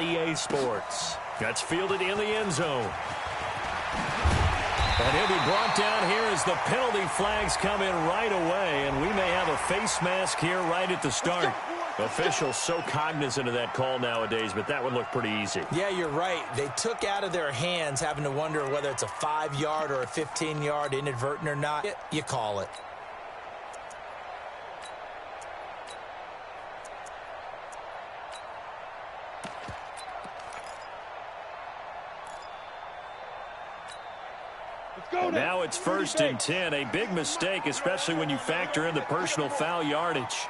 EA Sports. That's fielded in the end zone. And he'll be brought down here as the penalty flags come in right away, and we may have a face mask here right at the start. Officials so cognizant of that call nowadays, but that would look pretty easy. Yeah, you're right. They took out of their hands having to wonder whether it's a 5-yard or a 15-yard inadvertent or not. You call it. And now it's 1st and 10. A big mistake, especially when you factor in the personal foul yardage.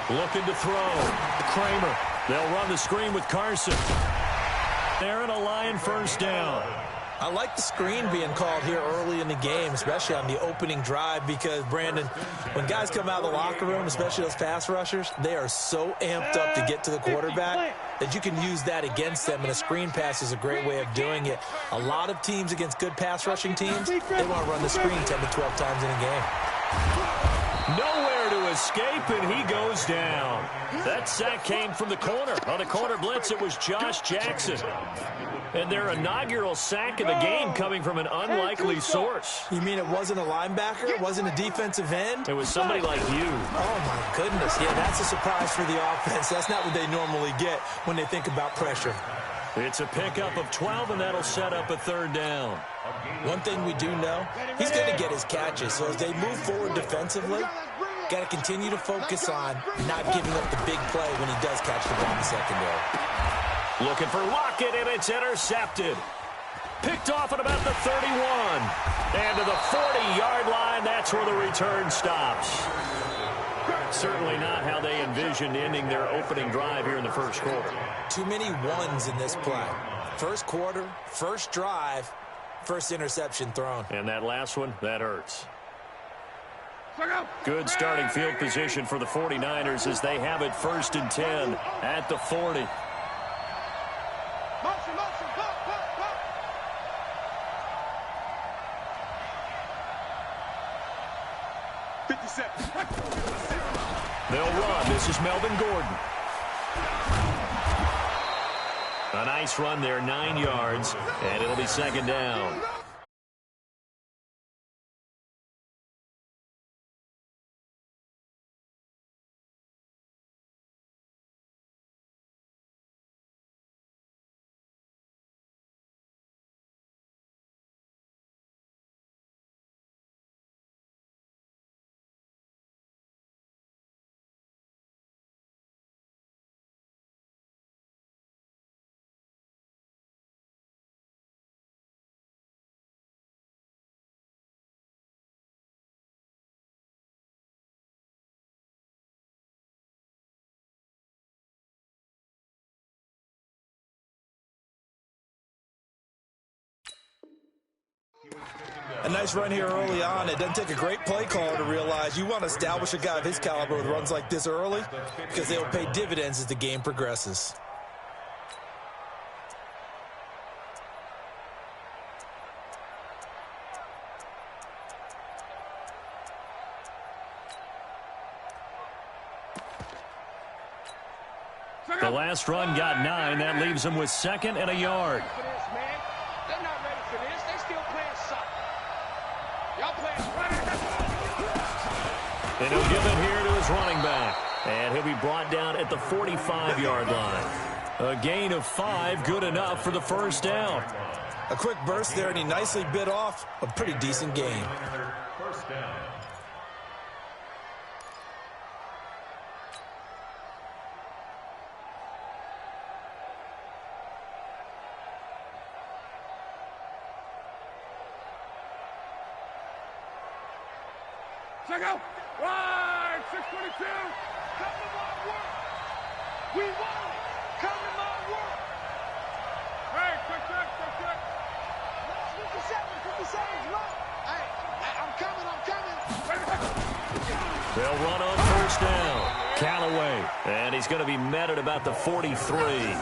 Looking to throw. Kramer. They'll run the screen with Carson. They're in a Lion first down. I like the screen being called here early in the game, especially on the opening drive, because, Brandon, when guys come out of the locker room, especially those pass rushers, they are so amped up to get to the quarterback that you can use that against them, and a screen pass is a great way of doing it. A lot of teams against good pass rushing teams, they want to run the screen 10 to 12 times in a game. Nowhere to escape, and he goes down. That sack came from the corner. On the corner blitz, it was Josh Jackson. And their inaugural sack of the game coming from an unlikely source. You mean it wasn't a linebacker? It wasn't a defensive end? It was somebody like you. Oh, my goodness. Yeah, that's a surprise for the offense. That's not what they normally get when they think about pressure. It's a pickup of 12, and that'll set up a 3rd down. One thing we do know, he's going to get his catches. So as they move forward defensively, got to continue to focus on not giving up the big play when he does catch the ball in the secondary. Looking for Lockett, and it's intercepted. Picked off at about the 31. And to the 40-yard line, that's where the return stops. Certainly not how they envisioned ending their opening drive here in the first quarter. Too many ones in this play. First quarter, first drive, first interception thrown. And that last one, that hurts. Good starting field position for the 49ers as they have it 1st and 10 at the 40. They'll run. This is Melvin Gordon. A nice run there, 9 yards, and it'll be 2nd down. A nice run here early on. It doesn't take a great play caller to realize you want to establish a guy of his caliber with runs like this early because they'll pay dividends as the game progresses. The last run got 9. That leaves them with 2nd and a yard. And he'll give it here to his running back. And he'll be brought down at the 45-yard line. A gain of 5, good enough for the 1st down. A quick burst there, and he nicely bit off a pretty decent gain. Check out. Right, 622. Come to my work. We want it. Come to my work. Hey, quick check. 50 seconds, run. Hey, I'm coming. They'll run on 1st down. Callaway, and he's going to be met at about the 43.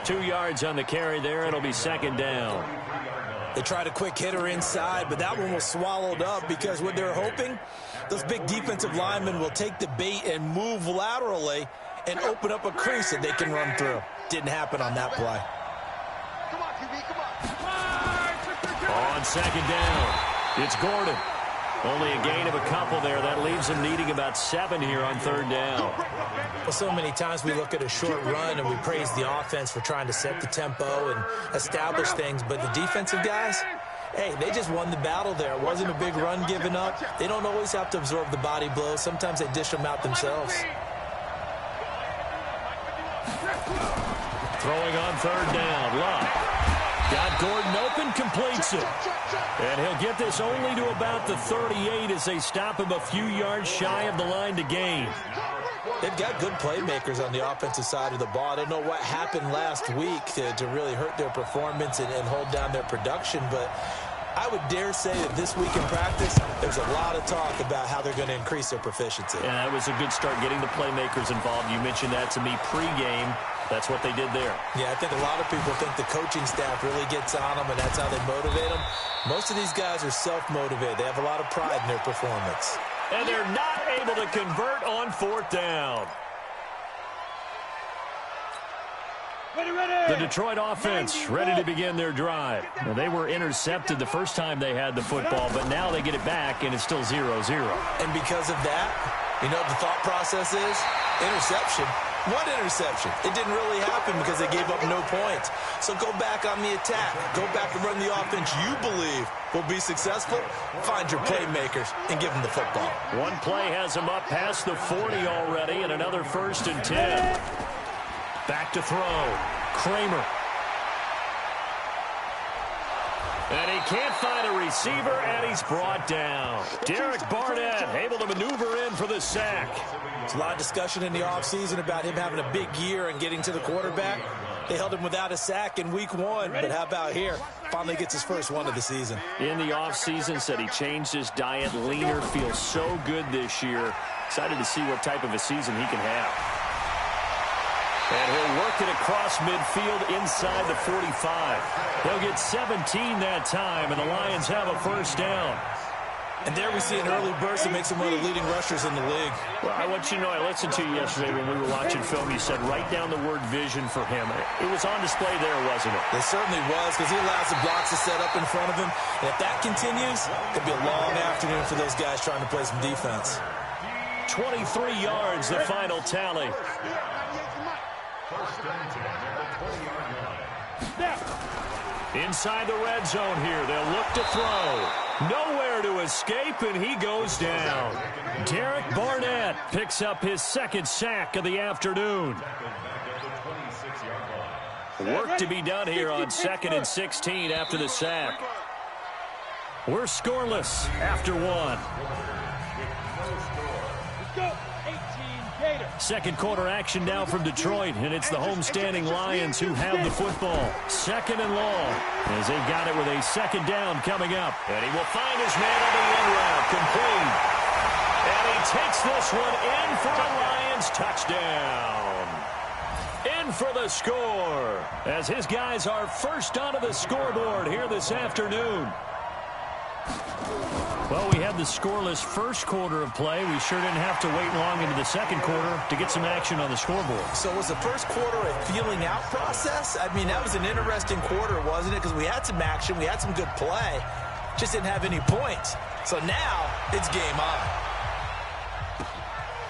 2 yards on the carry there. It'll be 2nd down. They tried a quick hitter inside, but that one was swallowed up because what they're hoping, those big defensive linemen will take the bait and move laterally and open up a crease that they can run through. Didn't happen on that play. Come on, QB, come on. On second down, it's Gordon. Only a gain of a couple there. That leaves him needing about 7 here on third down. Well, so many times we look at a short run and we praise the offense for trying to set the tempo and establish things, but the defensive guys, hey, they just won the battle there. It wasn't a big run given up. They don't always have to absorb the body blows. Sometimes they dish them out themselves. Throwing on third down, Luck. Got Gordon open, completes it. And he'll get this only to about the 38 as they stop him a few yards shy of the line to gain. They've got good playmakers on the offensive side of the ball. I don't know what happened last week to really hurt their performance and hold down their production, but I would dare say that this week in practice, there's a lot of talk about how they're going to increase their proficiency. Yeah, that was a good start getting the playmakers involved. You mentioned that to me pregame. That's what they did there. Yeah, I think a lot of people think the coaching staff really gets on them, and that's how they motivate them. Most of these guys are self-motivated. They have a lot of pride in their performance. And they're not able to convert on fourth down. The Detroit offense ready to begin their drive. Now, they were intercepted the first time they had the football, but now they get it back, and it's still 0-0. And because of that, you know what the thought process is? Interception. One interception. It didn't really happen because they gave up no points. So go back on the attack. Go back and run the offense you believe will be successful. Find your playmakers and give them the football. One play has them up past the 40 already, and another 1st and 10. Back to throw. Kramer. And he can't find a receiver, and he's brought down. Derek Barnett able to maneuver in for the sack. There's a lot of discussion in the offseason about him having a big year and getting to the quarterback. They held him without a sack in week 1, but how about here? Finally gets his first one of the season. In the offseason, said he changed his diet, leaner, feels so good this year. Excited to see what type of a season he can have. And he'll work it across midfield inside the 45. They'll get 17 that time, and the Lions have a first down. And there we see an early burst that makes him one of the leading rushers in the league. Well, I want you to know, I listened to you yesterday when we were watching film. You said write down the word vision for him. It was on display there, wasn't it? It certainly was, because he allows the blocks to set up in front of him. And if that continues, it'll be a long afternoon for those guys trying to play some defense. 23 yards, the final tally. Inside the red zone here, they'll look to throw. Nowhere to escape, and he goes down. Derek Barnett picks up his 2nd sack of the afternoon. Work to be done here on 2nd and 16 after the sack. We're scoreless after 1. Second quarter action now from Detroit, and it's the homestanding Lions who have the football. 2nd and long, as they've got it with a 2nd down coming up. And he will find his man on the run route, complete. And he takes this one in for a Lions touchdown. In for the score, as his guys are first onto the scoreboard here this afternoon. Well, we had the scoreless first quarter of play. We sure didn't have to wait long into the second quarter to get some action on the scoreboard. So was the first quarter a feeling out process? I mean, that was an interesting quarter, wasn't it? Because we had some action, we had some good play, just didn't have any points. So now it's game on.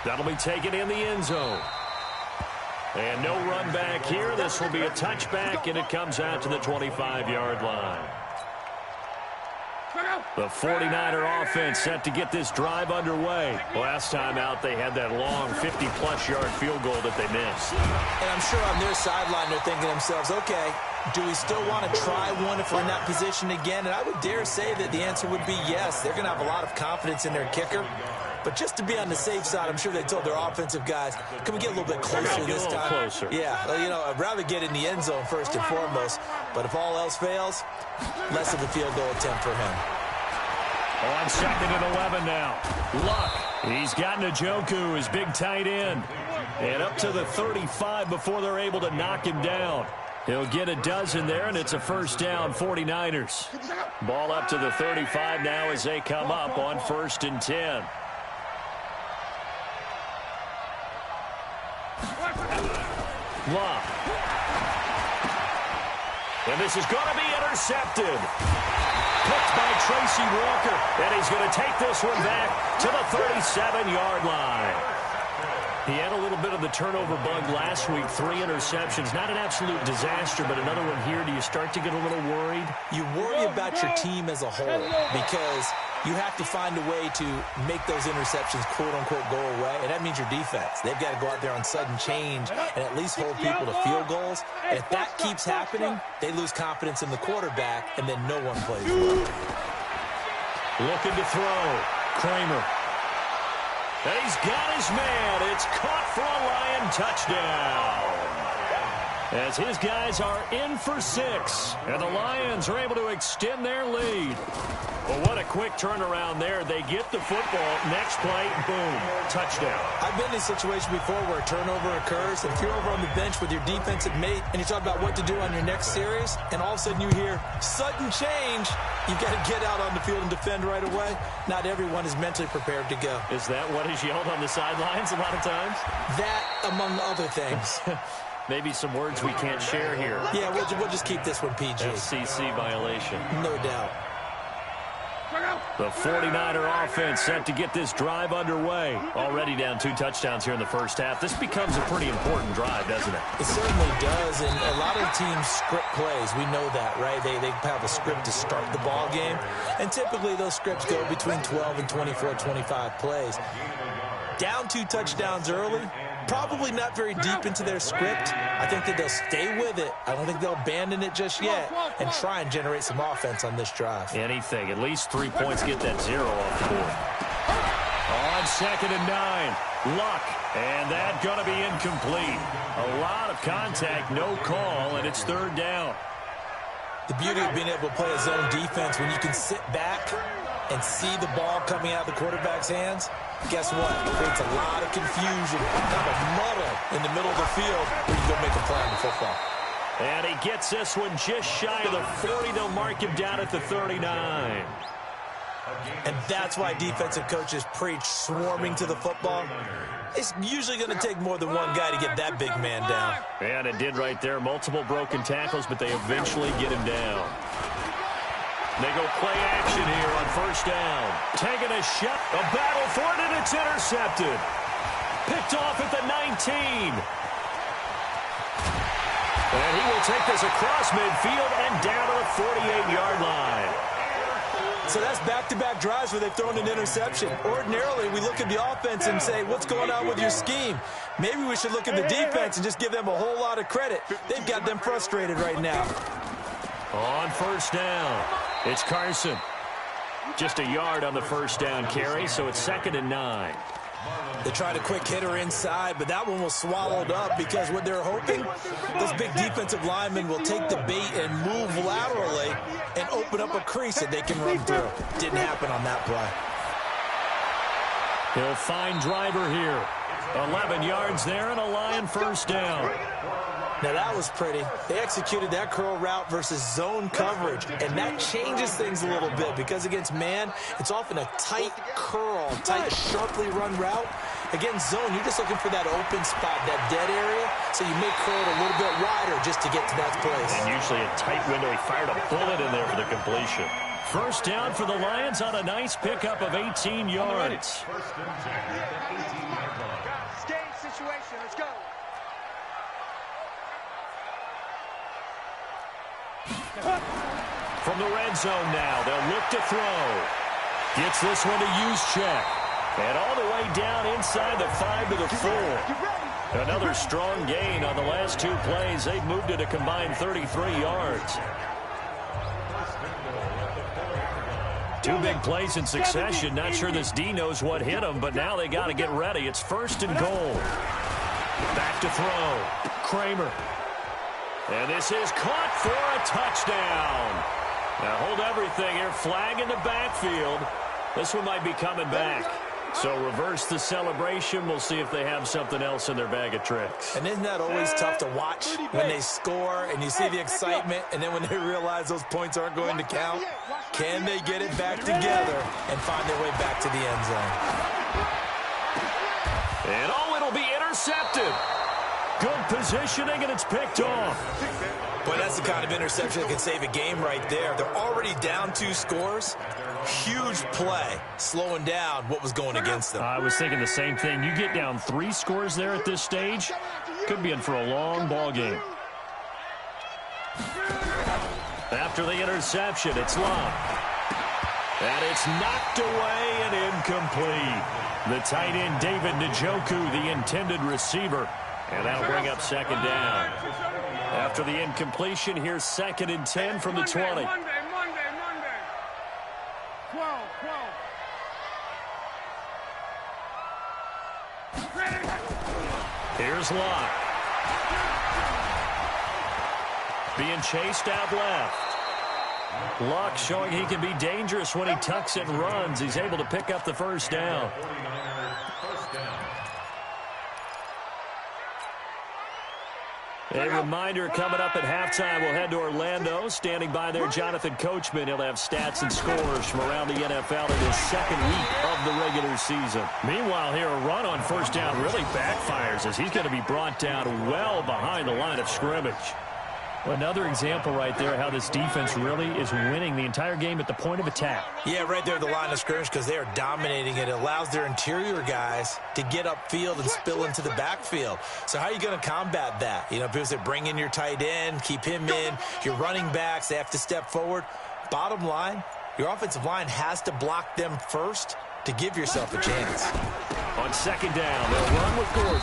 That'll be taken in the end zone. And no run back here. This will be a touchback, and it comes out to the 25-yard line. The 49er offense set to get this drive underway. Last time out, they had that long 50-plus yard field goal that they missed. And I'm sure on their sideline, they're thinking to themselves, okay, do we still want to try one if we're in that position again? And I would dare say that the answer would be yes. They're going to have a lot of confidence in their kicker. But just to be on the safe side, I'm sure they told their offensive guys, can we get a little bit closer this time? Closer. Yeah, well, you know, I'd rather get in the end zone first and foremost. But if all else fails, less of a field goal attempt for him. On 2nd and 11 now. Luck. He's got Njoku, his big tight end. And up to the 35 before they're able to knock him down. He'll get a dozen there, and it's a first down, 49ers. Ball up to the 35 now as they come up on 1st and 10. Love. And this is going to be intercepted. Picked by Tracy Walker, and he's going to take this one back to the 37-yard line. He had a little bit of the turnover bug last week, 3 interceptions. Not an absolute disaster, but another one here. Do you start to get a little worried? You worry about your team as a whole because you have to find a way to make those interceptions, quote-unquote, go away, and that means your defense. They've got to go out there on sudden change and at least hold people to field goals. And if that keeps happening, they lose confidence in the quarterback, and then no one plays well. Looking to throw. Kramer. And he's got his man. It's caught for a Lion touchdown. As his guys are in for 6. And the Lions are able to extend their lead. Well, what a quick turnaround there. They get the football. Next play, boom, touchdown. I've been in a situation before where a turnover occurs. And if you're over on the bench with your defensive mate and you talk about what to do on your next series, and all of a sudden you hear sudden change, you've got to get out on the field and defend right away. Not everyone is mentally prepared to go. Is that what is yelled on the sidelines a lot of times? That, among other things. Maybe some words we can't share here. Yeah, we'll just keep this one PG. FCC violation. No doubt. The 49er offense set to get this drive underway. Already down 2 touchdowns here in the first half. This becomes a pretty important drive, doesn't it? It certainly does, and a lot of teams script plays. We know that, right? They have a script to start the ball game, and typically those scripts go between 12 and 24, 25 plays. Down 2 touchdowns early, probably not very deep into their script. I think that they'll stay with it. I don't think they'll abandon it just yet and try and generate some offense on this drive. Anything. At least 3 points, get that 0 off the board. On 2nd and 9, Luck. And that's going to be incomplete. A lot of contact, no call, and it's 3rd down. The beauty of being able to play a zone defense when you can sit back and see the ball coming out of the quarterback's hands, guess what? It creates a lot of confusion, kind of muddle in the middle of the field where you go make a play on the football. And he gets this one just shy of the 40. They'll mark him down at the 39. And that's why defensive coaches preach swarming to the football. It's usually going to take more than one guy to get that big man down. And it did right there. Multiple broken tackles, but they eventually get him down. They go play action here on 1st down. Taking a shot. A battle for it, and it's intercepted. Picked off at the 19. And he will take this across midfield and down to the 48-yard line. So that's back-to-back drives where they've thrown an interception. Ordinarily, we look at the offense and say, what's going on with your scheme? Maybe we should look at the defense and just give them a whole lot of credit. They've got them frustrated right now. On 1st down, it's Carson. Just a yard on the 1st down carry, so it's 2nd and 9. They tried a quick hitter inside, but that one was swallowed up because what they're hoping, those big defensive linemen will take the bait and move laterally and open up a crease that they can run through. Didn't happen on that play. He'll find Driver here. 11 yards there and a Lion 1st down. Now that was pretty. They executed that curl route versus zone coverage, and that changes things a little bit because against man, it's often a tight curl, tight, sharply run route. Against zone, you're just looking for that open spot, that dead area, so you may curl it a little bit wider just to get to that place. And usually a tight window. He fired a bullet in there for the completion. 1st down for the Lions on a nice pickup of 18 yards. Game situation, let's go. From the red zone now, they'll look to throw. Gets this one to Juszczyk. And all the way down inside the 5 to the 4. Another strong gain on the last 2 plays. They've moved it a combined 33 yards. 2 big plays in succession. Not sure this D knows what hit him, but now they got to get ready. It's 1st and goal. Back to throw. Kramer. And this is caught for a touchdown. Now hold everything here. Flag in the backfield. This one might be coming back. So reverse the celebration. We'll see if they have something else in their bag of tricks. And isn't that always tough to watch when they score and you see the excitement, and then when they realize those points aren't going to count? Can they get it back together and find their way back to the end zone? And it'll be intercepted. Good positioning, and it's picked off. Boy, that's the kind of interception that can save a game right there. They're already down 2 scores. Huge play, slowing down what was going against them. I was thinking the same thing. You get down 3 scores there at this stage, could be in for a long ball game. After the interception, it's Love. And it's knocked away and incomplete. The tight end, David Njoku, the intended receiver. And that'll bring up second down. After the incompletion, here's 2nd and 10 from the 20. Monday. 12. Here's Locke. Being chased out left. Locke showing he can be dangerous when he tucks and runs. He's able to pick up the first down. A reminder coming up at halftime, we'll head to Orlando. Standing by there, Jonathan Coachman. He'll have stats and scores from around the NFL in his 2nd week of the regular season. Meanwhile, here, a run on first down really backfires as he's going to be brought down well behind the line of scrimmage. Another example right there how this defense really is winning the entire game at the point of attack. Yeah, right there at the line of scrimmage because they are dominating it. It allows their interior guys to get upfield and spill into the backfield. So how are you going to combat that? You know, because they bring in your tight end, keep him in. Your running backs, they have to step forward. Bottom line, your offensive line has to block them first to give yourself a chance. On 2nd down, they'll run with Gordon.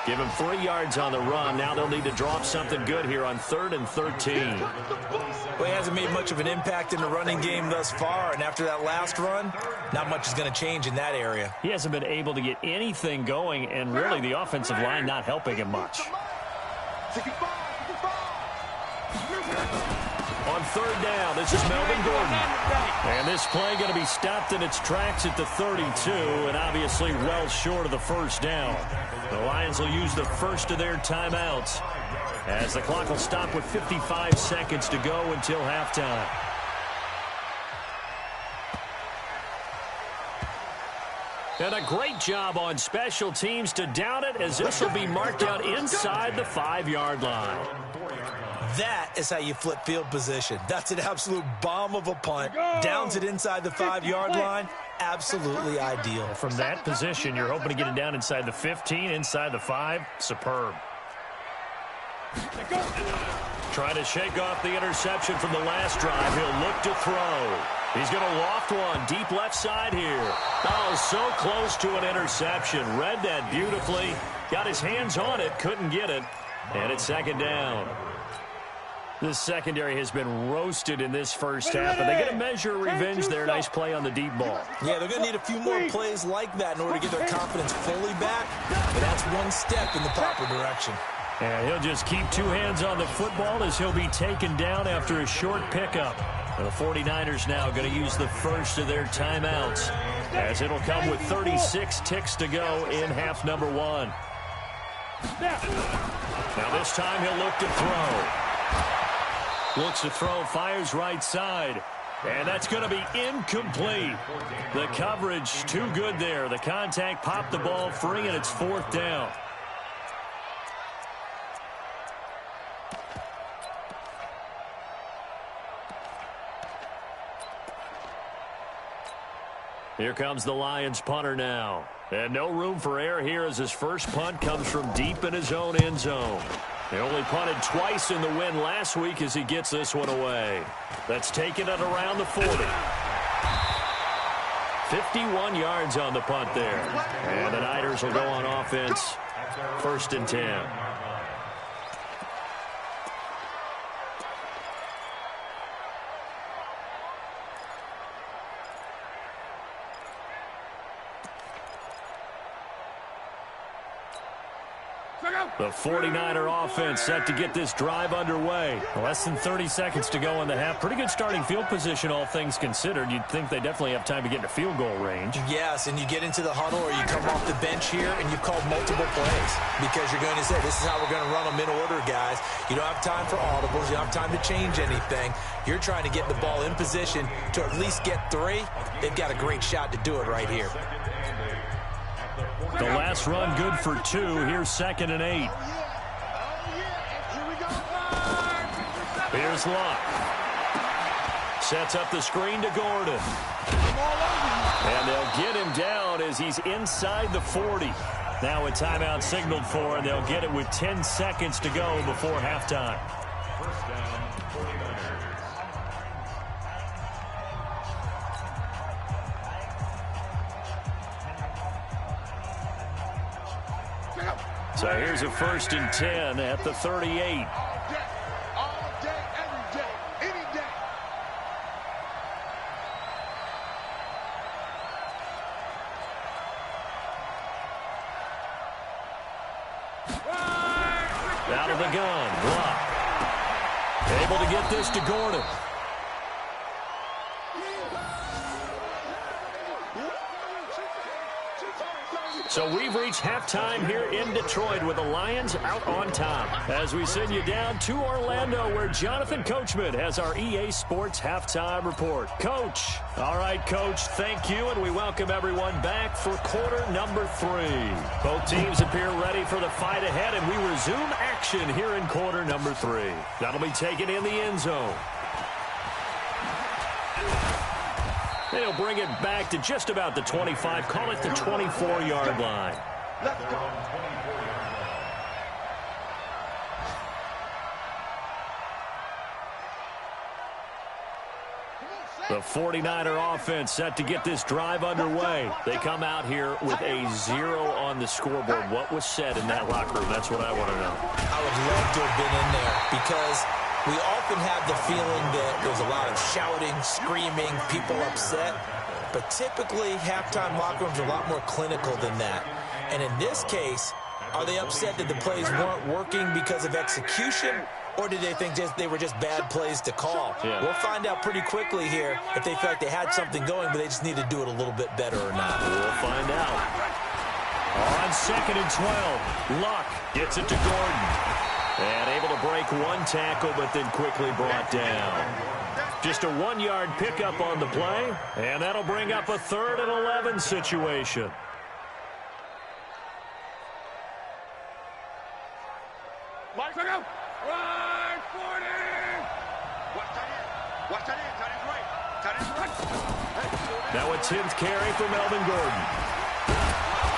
Give him 3 yards on the run. Now they'll need to drop something good here on 3rd and 13. Well, he hasn't made much of an impact in the running game thus far, and after that last run, not much is going to change in that area. He hasn't been able to get anything going, and really the offensive line not helping him much. On 3rd down, this is Melvin Gordon. And this play going to be stopped in its tracks at the 32, and obviously well short of the first down. The Lions will use the first of their timeouts as the clock will stop with 55 seconds to go until halftime. And a great job on special teams to down it, as this will be marked out inside the 5-yard line. That is how you flip field position. That's an absolute bomb of a punt. Downs it inside the 5-yard line. Absolutely ideal. From that position, you're hoping to get it down inside the 15, inside the 5. Superb. Trying to shake off the interception from the last drive. He'll look to throw. He's going to loft one deep left side here. Oh, so close to an interception. Read that beautifully. Got his hands on it. Couldn't get it. And it's 2nd down. This secondary has been roasted in this first half, and they get a measure of revenge there. Nice play on the deep ball. Yeah, they're going to need a few more plays like that in order to get their confidence fully back, but that's one step in the proper direction. And he'll just keep 2 hands on the football as he'll be taken down after a short pickup. The 49ers now going to use the first of their timeouts, as it'll come with 36 ticks to go in half number 1. Now this time he'll look to throw. Looks to throw, fires right side. And that's going to be incomplete. The coverage too good there. The contact popped the ball free, and it's 4th down. Here comes the Lions punter now. And no room for error here as his first punt comes from deep in his own end zone. He only punted twice in the win last week as he gets this one away. That's taken it around the 40. 51 yards on the punt there. And the Niners will go on offense. 1st and 10. The 49er offense set to get this drive underway. Less than 30 seconds to go in the half. Pretty good starting field position, all things considered. You'd think they definitely have time to get into field goal range. Yes, and you get into the huddle or you come off the bench here and you've called multiple plays because you're going to say, this is how we're going to run them in order, guys. You don't have time for audibles. You don't have time to change anything. You're trying to get the ball in position to at least get 3. They've got a great shot to do it right here. The last run good for 2. Here's 2nd and 8. Here's Luck. Sets up the screen to Gordon. And they'll get him down as he's inside the 40. Now a timeout signaled for, and they'll get it with 10 seconds to go before halftime. So here's a 1st and 10 at the 38. All day, every day, any day. Out of the gun. Block. Able to get this to Gordon. So we've reached halftime here in Detroit with the Lions out on top. As we send you down to Orlando where Jonathan Coachman has our EA Sports halftime report. Coach. All right, Coach, thank you, and we welcome everyone back for quarter number 3. Both teams appear ready for the fight ahead, and we resume action here in quarter number 3. That'll be taken in the end zone. They'll bring it back to just about the 25. Call it the 24-yard line. Let's go. The 49er offense set to get this drive underway. They come out here with a 0 on the scoreboard. What was said in that locker room? That's what I want to know. I would love to have been in there because we often have the feeling that there's a lot of shouting, screaming, people upset. But typically, halftime locker rooms are a lot more clinical than that. And in this case, are they upset that the plays weren't working because of execution? Or did they think they were just bad plays to call? Yeah. We'll find out pretty quickly here if they feel like they had something going, but they just need to do it a little bit better or not. We'll find out. On 2nd and 12, Luck gets it to Gordon. And able to break one tackle, but then quickly brought down. Just a 1-yard pickup on the play, and that'll bring up a 3rd and 11 situation. Mike, go. Right, 40. Watch that in. Tight end's right. Now a 10th carry for Melvin Gordon.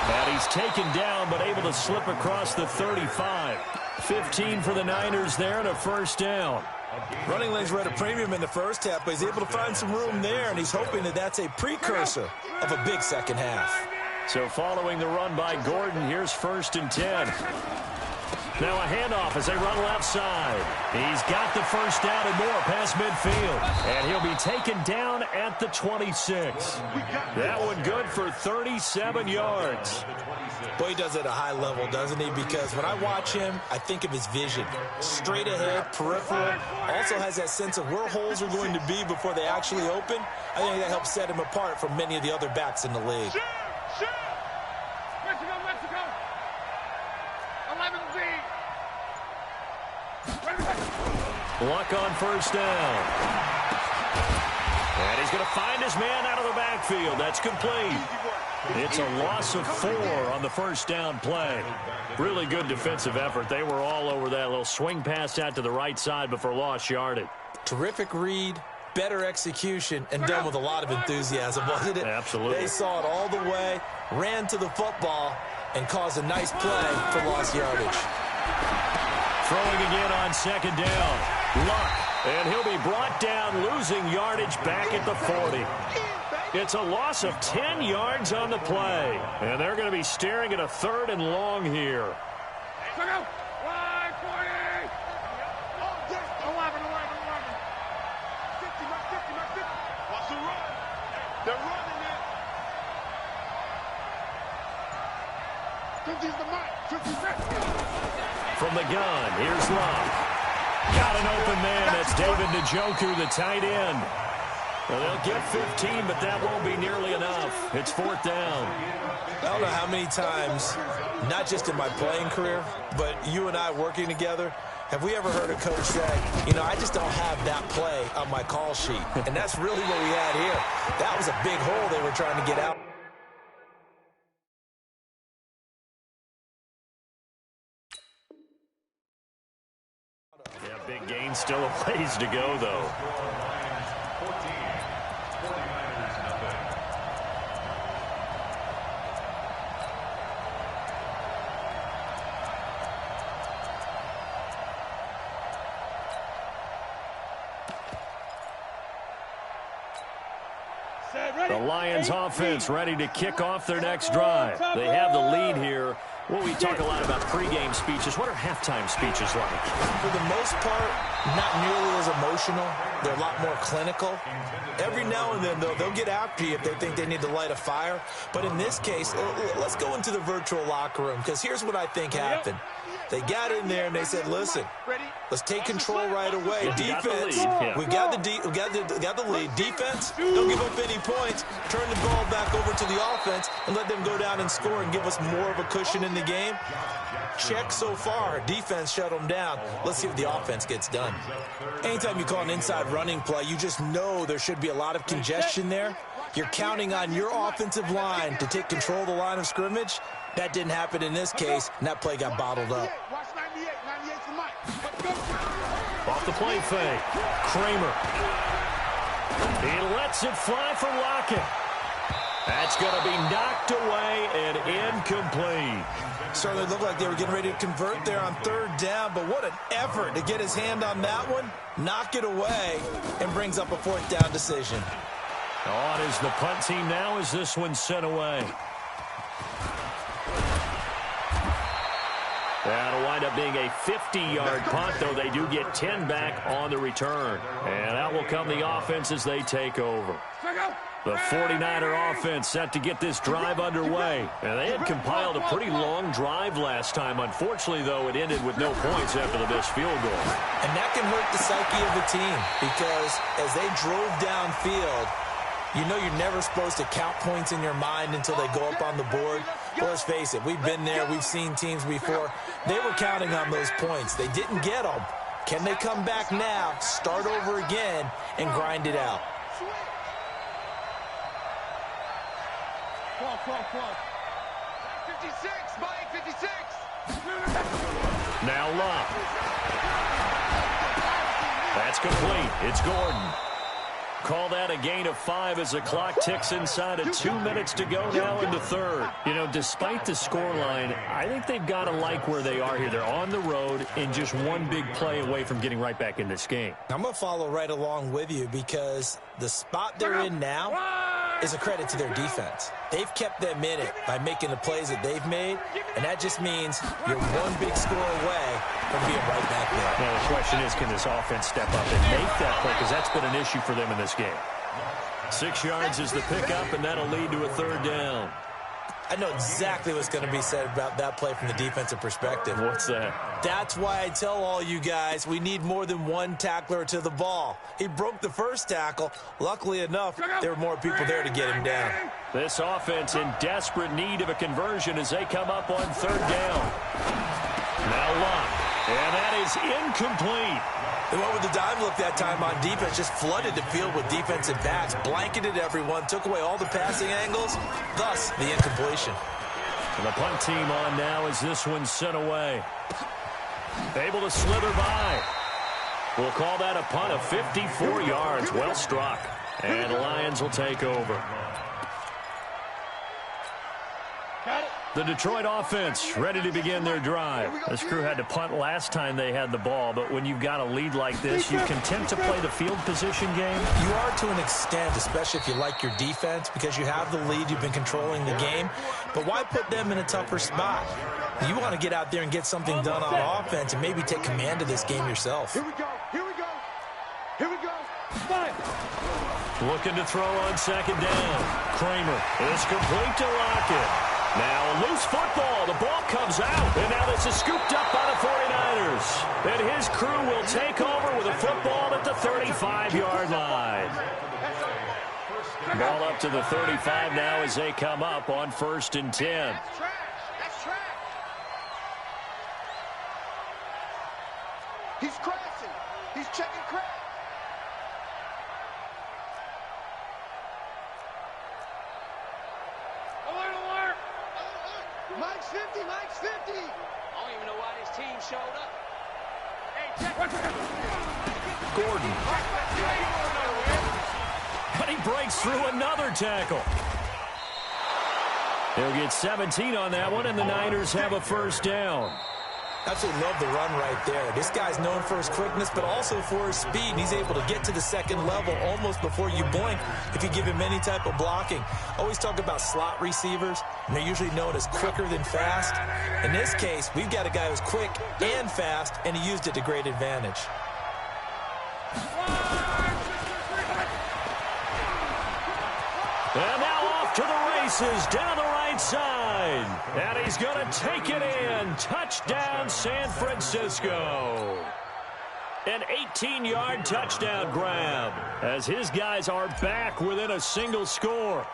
And he's taken down, but able to slip across the 35. 15 for the Niners there and a 1st down. Running lanes were at a premium in the first half, but he's able to find some room there, and he's hoping that that's a precursor of a big second half. So following the run by Gordon, here's 1st and 10. Now a handoff as they run left side. He's got the 1st down and more past midfield. And he'll be taken down at the 26. That one good for 37 yards. Boy, he does it at a high level, doesn't he? Because when I watch him, I think of his vision. Straight ahead, peripheral. Also has that sense of where holes are going to be before they actually open. I think that helps set him apart from many of the other backs in the league. Shoot! Mexico! 11Z! Luck on 1st down. And he's going to find his man out of the backfield. That's complete. It's a loss of 4 on the 1st down play. Really good defensive effort. They were all over that little swing pass out to the right side before lost yardage. Terrific read, better execution, and done with a lot of enthusiasm, wasn't it? Absolutely. They saw it all the way, ran to the football, and caused a nice play for lost yardage. Throwing again on 2nd down. Luck. And he'll be brought down, losing yardage back at the 40. It's a loss of 10 yards on the play. And they're going to be staring at a 3rd and long here. Wide 40. 11. 50. Watch the run. They're running it. 50's the mic. 50's From the gun, here's Love. Got an open man. That's David Njoku, the tight end. Well, they'll get 15, but that won't be nearly enough. It's 4th down. I don't know how many times, not just in my playing career, but you and I working together, have we ever heard a coach say, you know, I just don't have that play on my call sheet. And that's really what we had here. That was a big hole they were trying to get out. Yeah, big gain, still a ways to go, though. The Lions offense ready to kick off their next drive. They have the lead here. Well, we talk a lot about pregame speeches. What are halftime speeches like? For the most part, not nearly as emotional. They're a lot more clinical. Every now and then, though, they'll get after you if they think they need to light a fire. But in this case, let's go into the virtual locker room, because here's what I think happened. They got in there and they said, listen, let's take control right away. Defense, we got the lead. Defense, don't give up any points. Turn the ball back over to the offense and let them go down and score and give us more of a cushion in the game. Check so far. Defense shut them down. Let's see if the offense gets done. Anytime you call an inside running play, you just know there should be a lot of congestion there. You're counting on your offensive line to take control of the line of scrimmage. That didn't happen in this case, and that play got bottled up. Off the play fake. Kramer. He lets it fly for Lockett. That's going to be knocked away and incomplete. Certainly looked like they were getting ready to convert there on 3rd down, but what an effort to get his hand on that one, knock it away, and brings up a 4th down decision. On is the punt team now as this one's sent away. That'll wind up being a 50-yard punt, though they do get 10 back on the return. And that will come the offense as they take over. The 49er offense set to get this drive underway. And they had compiled a pretty long drive last time. Unfortunately, though, it ended with no points after the missed field goal. And that can hurt the psyche of the team, because as they drove downfield, you know you're never supposed to count points in your mind until they go up on the board. Well, let's face it, we've been there, we've seen teams before. They were counting on those points. They didn't get them. Can they come back now, start over again, and grind it out? 56, Mike, 56. Now Love. That's complete. It's Gordon. Call that a gain of 5 as the clock ticks inside of 2 minutes to go now in the 3rd. You know, despite the scoreline, I think they've got to like where they are here. They're on the road and just one big play away from getting right back in this game. I'm going to follow right along with you, because the spot they're in now is a credit to their defense. They've kept them in it by making the plays that they've made, and that just means you're one big score away from being right back there. Now, the question is, can this offense step up and make that play? Because that's been an issue for them in this game. 6 yards is the pickup, and that'll lead to a 3rd down. I know exactly what's going to be said about that play from the defensive perspective. What's that? That's why I tell all you guys we need more than one tackler to the ball. He broke the first tackle. Luckily enough, there were more people there to get him down. This offense in desperate need of a conversion as they come up on 3rd down. Now Love. And that is incomplete. They went with the dime look that time on defense, just flooded the field with defensive backs, blanketed everyone, took away all the passing angles, thus the incompletion. And the punt team on now as this one's sent away. Able to slither by. We'll call that a punt of 54 yards. Well struck. And the Lions will take over. The Detroit offense ready to begin their drive. This crew had to punt last time they had the ball, but when you've got a lead like this, you content to play the field position game? You are to an extent, especially if you like your defense, because you have the lead, you've been controlling the game. But why put them in a tougher spot? You want to get out there and get something done on offense and maybe take command of this game yourself. Here we go, here we go, here we go. Fire. Looking to throw on 2nd down. Kramer is complete to Lockett. Now a loose football. The ball comes out. And now this is scooped up by the 49ers. And his crew will take over with a football at the 35-yard line. Ball up to the 35 now as they come up on 1st and 10. That's trash. That's trash. He's crashing. He's checking crash. Alert, alert. Mike's 50, Mike's 50. I don't even know why this team showed up. Hey, check. Gordon. And he breaks through another tackle. He'll get 17 on that one, and the Niners have a 1st down. Absolutely love the run right there. This guy's known for his quickness, but also for his speed. And he's able to get to the 2nd level almost before you blink if you give him any type of blocking. Always talk about slot receivers, and they're usually known as quicker than fast. In this case, we've got a guy who's quick and fast, and he used it to great advantage. And now off to the races down the right side. And he's going to take it in. Touchdown, San Francisco. An 18-yard touchdown grab as his guys are back within a single score.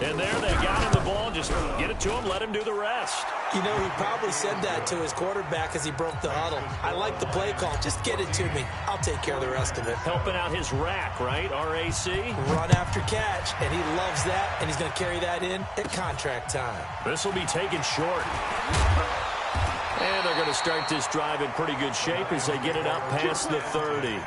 And there they got him the ball. Just get it to him, let him do the rest. You know, he probably said that to his quarterback as he broke the huddle. I like the play call. Just get it to me. I'll take care of the rest of it. Helping out his rack, right? RAC. Run after catch, and he loves that, and he's going to carry that in at contract time. This will be taken short. And they're going to start this drive in pretty good shape as they get it up past the 30.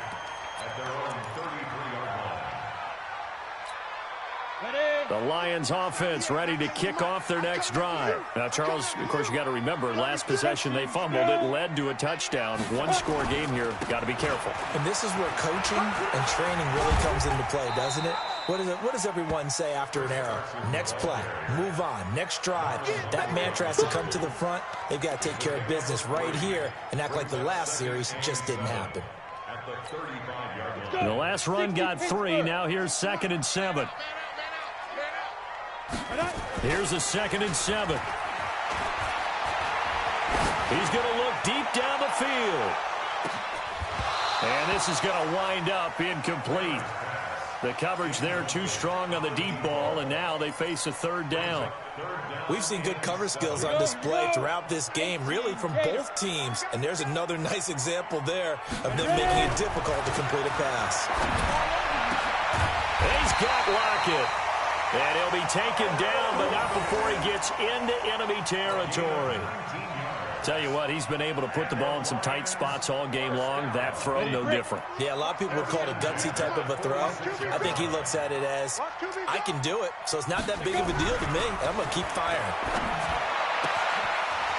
The Lions offense ready to kick off their next drive. Now, Charles, of course, you got to remember, last possession they fumbled. It led to a touchdown. One-score game here. Got to be careful. And this is where coaching and training really comes into play, doesn't it? What does everyone say after an error? Next play, move on, next drive. That mantra has to come to the front. They've got to take care of business right here and act like the last series just didn't happen. The last run got 3. Now here's 2nd and 7. Here's a 2nd and 7. He's going to look deep down the field. And this is going to wind up incomplete. The coverage there too strong on the deep ball, and now they face a 3rd down. We've seen good cover skills on display throughout this game, really from both teams. And there's another nice example there of them making it difficult to complete a pass. He's got Lockett. And he'll be taken down, but not before he gets into enemy territory. Tell you what, he's been able to put the ball in some tight spots all game long. That throw, no different. Yeah, a lot of people would call it a gutsy type of a throw. I think he looks at it as, I can do it, so it's not that big of a deal to me, and I'm going to keep firing.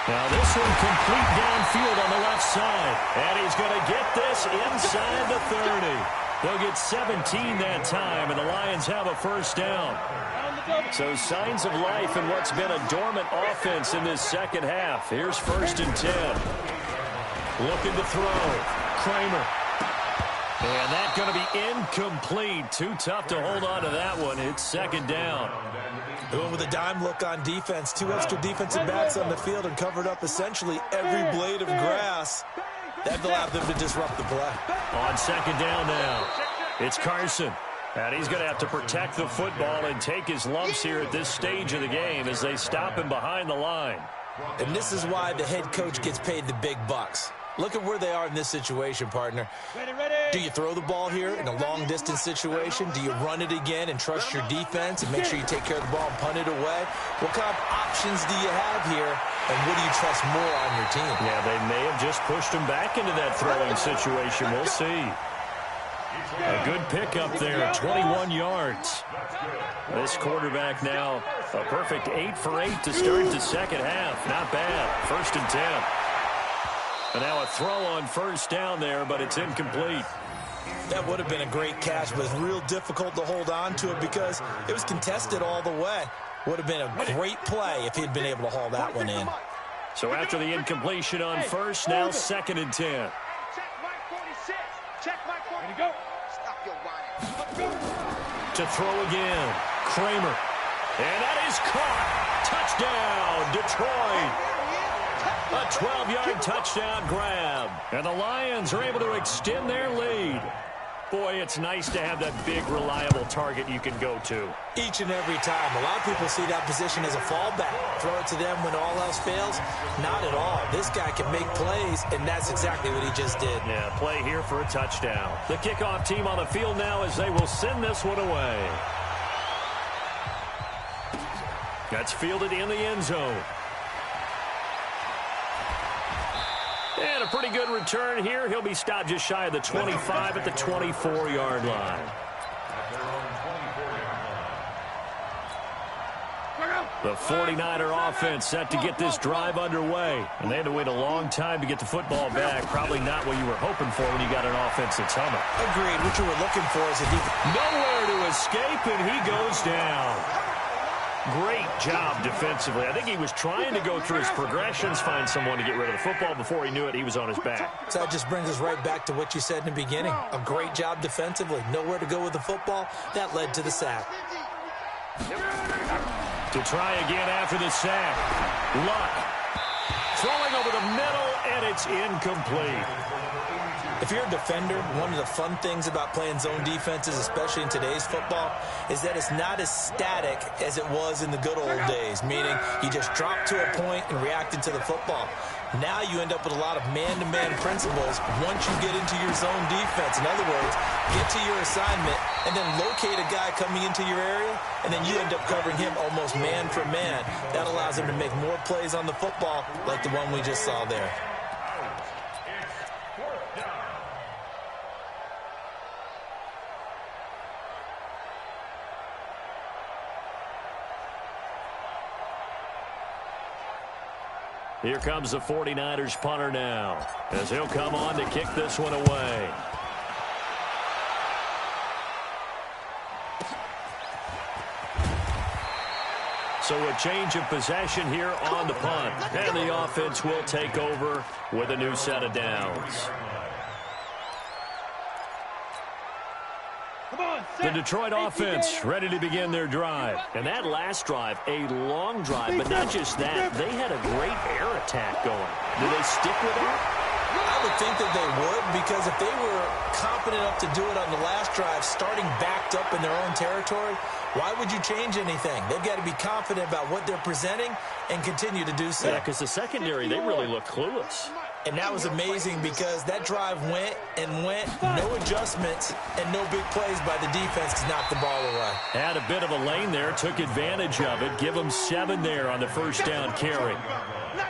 Now this one complete downfield on the left side. And he's going to get this inside the 30. They'll get 17 that time, and the Lions have a 1st down. So signs of life in what's been a dormant offense in this 2nd half. Here's 1st and 10. Looking to throw. Kramer. And that's going to be incomplete. Too tough to hold on to that one. It's 2nd down. Going with a dime look on defense. 2 extra defensive backs on the field and covered up essentially every blade of grass. That allowed them to disrupt the play. On 2nd down now, it's Carson. And he's going to have to protect the football and take his lumps here at this stage of the game as they stop him behind the line. And this is why the head coach gets paid the big bucks. Look at where they are in this situation, partner. Do you throw the ball here in a long-distance situation? Do you run it again and trust your defense and make sure you take care of the ball and punt it away? What kind of options do you have here, and what do you trust more on your team? Yeah, they may have just pushed him back into that throwing situation. We'll see. A good pickup there, 21 yards. This quarterback now a perfect 8 for 8 to start the 2nd half. Not bad. 1st and 10. And now a throw on 1st down there, but it's incomplete. That would have been a great catch, but it's real difficult to hold on to it because it was contested all the way. Would have been a great play if he'd been able to haul that one in. So after the incompletion on 1st, now 2nd and 10. Check Mike 46. Check Mike 46. Ready to go. Stop your whining. To throw again. Kramer. And that is caught. Touchdown, Detroit. A 12-yard touchdown grab. And the Lions are able to extend their lead. Boy, it's nice to have that big, reliable target you can go to. Each and every time. A lot of people see that position as a fallback. Throw it to them when all else fails. Not at all. This guy can make plays, and that's exactly what he just did. Yeah, play here for a touchdown. The kickoff team on the field now as they will send this one away. That's fielded in the end zone. And a pretty good return here. He'll be stopped just shy of the 25 at the 24-yard line. The 49er offense set to get this drive underway. And they had to wait a long time to get the football back. Probably not what you were hoping for when you got an offense that's humming. Agreed. What you were looking for is a defense. Nowhere to escape, and he goes down. Great job defensively. I think he was trying to go through his progressions, find someone to get rid of the football. Before he knew it, he was on his back. So that just brings us right back to what you said in the beginning. A great job defensively. Nowhere to go with the football. That led to the sack. To try again after the sack. Luck. Throwing over the middle, and it's incomplete. If you're a defender, one of the fun things about playing zone defenses, especially in today's football, is that it's not as static as it was in the good old days, meaning you just drop to a point and reacted to the football. Now you end up with a lot of man-to-man principles once you get into your zone defense. In other words, get to your assignment and then locate a guy coming into your area, and then you end up covering him almost man for man. That allows him to make more plays on the football like the one we just saw there. Here comes the 49ers punter now, as he'll come on to kick this one away. So a change of possession here on the punt. And the offense will take over with a new set of downs. The Detroit offense ready to begin their drive. And that last drive, a long drive, but not just that. They had a great air attack going. Do they stick with that? I would think that they would, because if they were confident enough to do it on the last drive, starting backed up in their own territory, why would you change anything? They've got to be confident about what they're presenting and continue to do so. Yeah, because the secondary, they really look clueless. And that was amazing because that drive went and went, no adjustments, and no big plays by the defense to knock the ball away. Had a bit of a lane there, took advantage of it. Give them 7 there on the first down carry.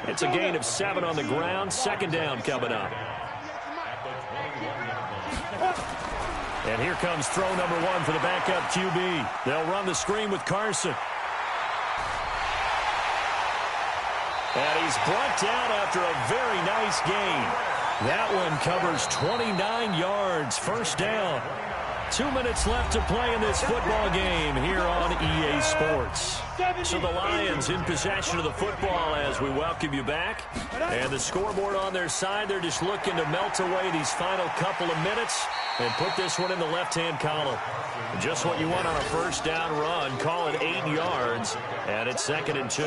It's a gain of 7 on the ground. Second down coming up. And here comes throw number 1 for the backup QB. They'll run the screen with Carson. And he's brought down after a very nice gain. That one covers 29 yards. First down. 2 minutes left to play in this football game here on EA Sports. So the Lions in possession of the football as we welcome you back. And the scoreboard on their side, they're just looking to melt away these final couple of minutes and put this one in the left-hand column. Just what you want on a first down run. Call it 8 yards, and it's 2nd and 2.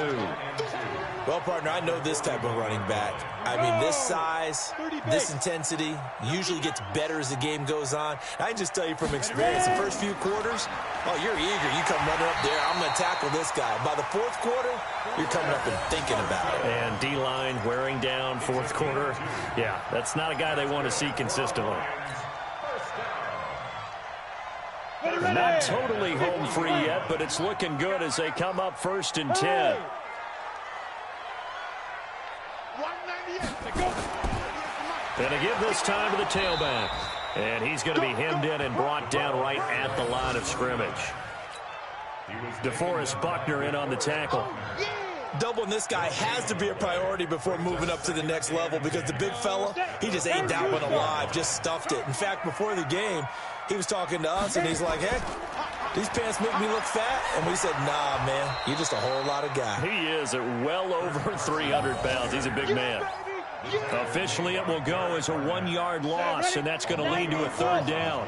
Well, partner, I know this type of running back. I mean, this size, this intensity usually gets better as the game goes on. I can just tell you from experience, the first few quarters, oh, you're eager. You come running up there, I'm going to tackle this guy. By the fourth quarter, you're coming up and thinking about it. And D-line wearing down fourth quarter. Yeah, that's not a guy they want to see consistently. Not totally home free yet, but it's looking good as they come up 1st and 10. And to give this time to the tailback. And he's going to be hemmed in and brought down right at the line of scrimmage. DeForest Buckner in on the tackle. Doubling this guy has to be a priority before moving up to the next level, because the big fella, he just ate that one alive, just stuffed it. In fact, before the game, he was talking to us, and he's like, heck, these pants make me look fat. And we said, nah, man, you're just a whole lot of guy. He is at well over 300 pounds. He's a big man. Officially, it will go as a 1-yard loss, and that's going to lead to a 3rd down.